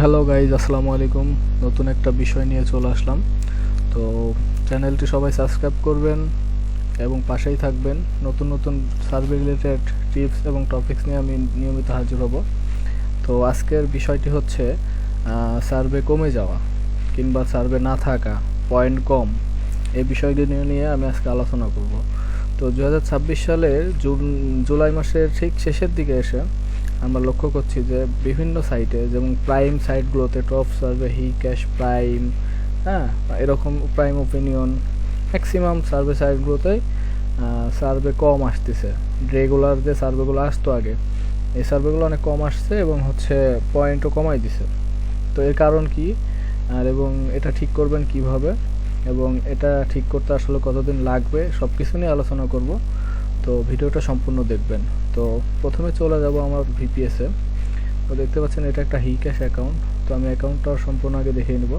Hello guys, আসসালামু আলাইকুম। নতুন একটা বিষয় নিয়ে চলে আসলাম। তো চ্যানেলটি সবাই সাবস্ক্রাইব করবেন এবং পাশেই থাকবেন। নতুন নতুন সার্ভে রিলেটেড টিপস এবং টপিকস নিয়ে আমি নিয়মিত হাজির হব। তো আজকের বিষয়টি হচ্ছে সার্ভে কমে যাওয়া কিংবা সার্ভে না থাকা, পয়েন্ট কম, এই বিষয়টি নিয়ে আমি আজকে আলোচনা করব। তো 2026 সালের জুলাই মাসের ঠিক শেষের দিকে এসে আমরা লক্ষ্য করছি যে বিভিন্ন সাইটে, যেমন প্রাইম সাইটগুলোতে, টপ সার্ভে, হি ক্যাশ প্রাইম, হ্যাঁ, এরকম প্রাইম ওপিনিয়ন, ম্যাক্সিমাম সার্ভে সাইটগুলোতেই সার্ভে কম আসতেছে। রেগুলার যে সার্ভেগুলো আসতো আগে, এই সার্ভেগুলো অনেক কম আসছে এবং হচ্ছে পয়েন্টও কমাই দিছে। তো এর কারণ কি, আর এবং এটা ঠিক করবেন কিভাবে, এবং এটা ঠিক করতে আসলে কতদিন লাগবে, সব কিছু নিয়ে আলোচনা করব। তো ভিডিওটা সম্পূর্ণ দেখবেন। তো প্রথমে চলে যাব আমার ভিপিএসে। তো দেখতে পাচ্ছেন এটা একটা হি ক্যাশ অ্যাকাউন্ট। তো আমি অ্যাকাউন্টটা সম্পূর্ণ আগে দেখিয়ে নেব।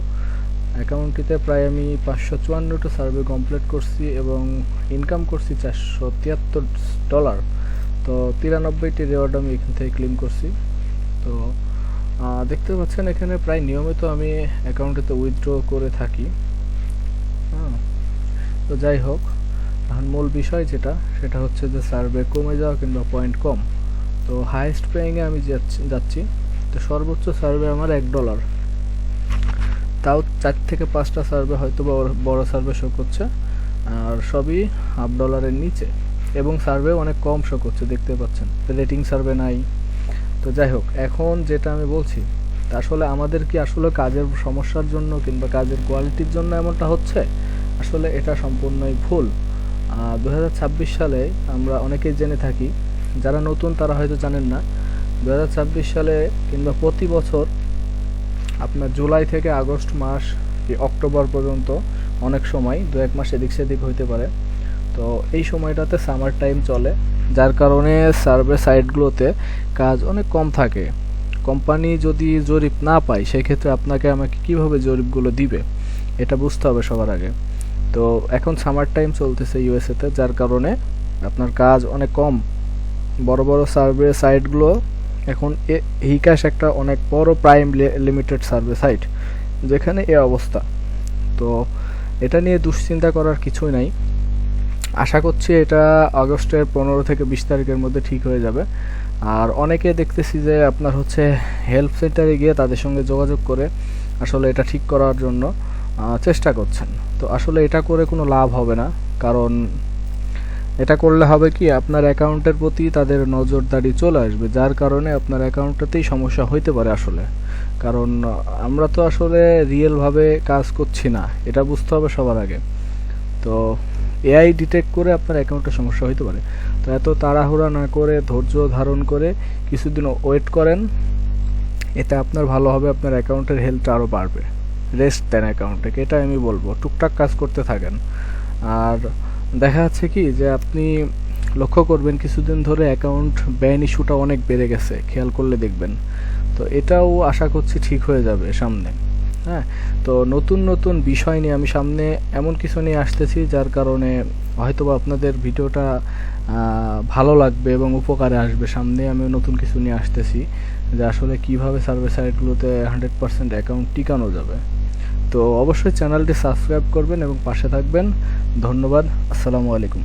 অ্যাকাউন্টটিতে প্রায় আমি 554টা সার্ভে কমপ্লিট করছি এবং ইনকাম করছি $473। তো 93টি রেওয়ার্ড আমি এখান থেকে ক্লেম করছি। তো দেখতে পাচ্ছেন এখানে প্রায় নিয়মিত আমি অ্যাকাউন্টটিতে উইথড্র করে থাকি। হ্যাঁ, তো যাই হোক, এখন মূল বিষয় যেটা, সেটা হচ্ছে যে সার্ভে কমে যাওয়া কিংবা পয়েন্ট কম। তো হাইয়েস্ট পেইংয়ে আমি যাচ্ছি। তো সর্বোচ্চ সার্ভে আমার $1, তাও 4 থেকে 5টা সার্ভে হয়তো বড় সার্ভে শো করছে, আর সবই $1.5 নিচে, এবং সার্ভে অনেক কম শো করছে, দেখতে পাচ্ছেন রেটিং সার্ভে নাই। তো যাই হোক, এখন যেটা আমি বলছি, তা আসলে আমাদের কি আসলে কাজের সমস্যার জন্য কিংবা কাজের কোয়ালিটির জন্য এমনটা হচ্ছে? আসলে এটা সম্পূর্ণই ভুল। 2026 সালে আমরা অনেকেই জেনে থাকি, যারা নতুন তারা হয়তো জানেন না, 2026 সালে কিংবা প্রতি বছর আপনার জুলাই থেকে আগস্ট মাস কি অক্টোবর পর্যন্ত, অনেক সময় 2-1 মাস এদিক সেদিক হইতে পারে। তো এই সময়টাতে সামার টাইম চলে, যার কারণে সার্ভে সাইটগুলোতে কাজ অনেক কম থাকে। কোম্পানি যদি জরিপ না পায়, সেক্ষেত্রে আপনাকে আমাকে কীভাবে জরিপগুলো দিবে, এটা বুঝতে হবে সবার আগে। তো এখন সামার টাইম চলতেছে ইউএসএতে, যার কারণে আপনার কাজ অনেক কম। বড় বড় সার্ভে সাইটগুলো এখন হিক্যাশ একটা অনেক বড় প্রাইম লিমিটেড সার্ভে সাইট, যেখানে এ অবস্থা। তো এটা নিয়ে দুশ্চিন্তা করার কিছুই নাই। আশা করছি এটা আগস্টের 15 থেকে 20 তারিখের মধ্যে ঠিক হয়ে যাবে। আর অনেকে দেখতেছি যে আপনার হচ্ছে হেল্প সেন্টারে গিয়ে তাদের সঙ্গে যোগাযোগ করে আসলে এটা ঠিক করার জন্য চেষ্টা করছেন। তো আসলে এটা করে কোনো লাভ হবে না, কারণ এটা করলে হবে কি, আপনার অ্যাকাউন্টের প্রতি তাদের নজরদারি চলে আসবে, যার কারণে আপনার অ্যাকাউন্টটাতেই সমস্যা হইতে পারে আসলে। কারণ আমরা তো আসলে রিয়েলভাবে কাজ করছি না, এটা বুঝতে হবে সবার আগে। তো এআই ডিটেক্ট করে আপনার অ্যাকাউন্টে সমস্যা হইতে পারে। তো এত তাড়াহুড়া না করে ধৈর্য ধারণ করে কিছুদিন ওয়েট করেন, এতে আপনার ভালো হবে, আপনার অ্যাকাউন্টের হেলথটা আরও বাড়বে। রেস্ট দেন অ্যাকাউন্টটাকে, এটা আমি বলবো। টুকটাক কাজ করতে থাকেন। আর দেখা যাচ্ছে কি যে আপনি লক্ষ্য করবেন কিছুদিন ধরে অ্যাকাউন্ট ব্যান ইস্যুটা অনেক বেড়ে গেছে, খেয়াল করলে দেখবেন। তো এটাও আশা করছি ঠিক হয়ে যাবে সামনে। হ্যাঁ, তো নতুন নতুন বিষয় নিয়ে আমি সামনে এমন কিছু নিয়ে আসতেছি, যার কারণে হয়তোবা আপনাদের ভিডিওটা ভালো লাগবে এবং উপকারে আসবে। সামনে আমি নতুন কিছু নিয়ে আসতেছি, যে আসলে কিভাবে সার্ভে সাইটগুলোতে 100% অ্যাকাউন্ট টিকানো যাবে। তো অবশ্যই চ্যানেলটি সাবস্ক্রাইব করবেন এবং পাশে থাকবেন। ধন্যবাদ। আসসালামু আলাইকুম।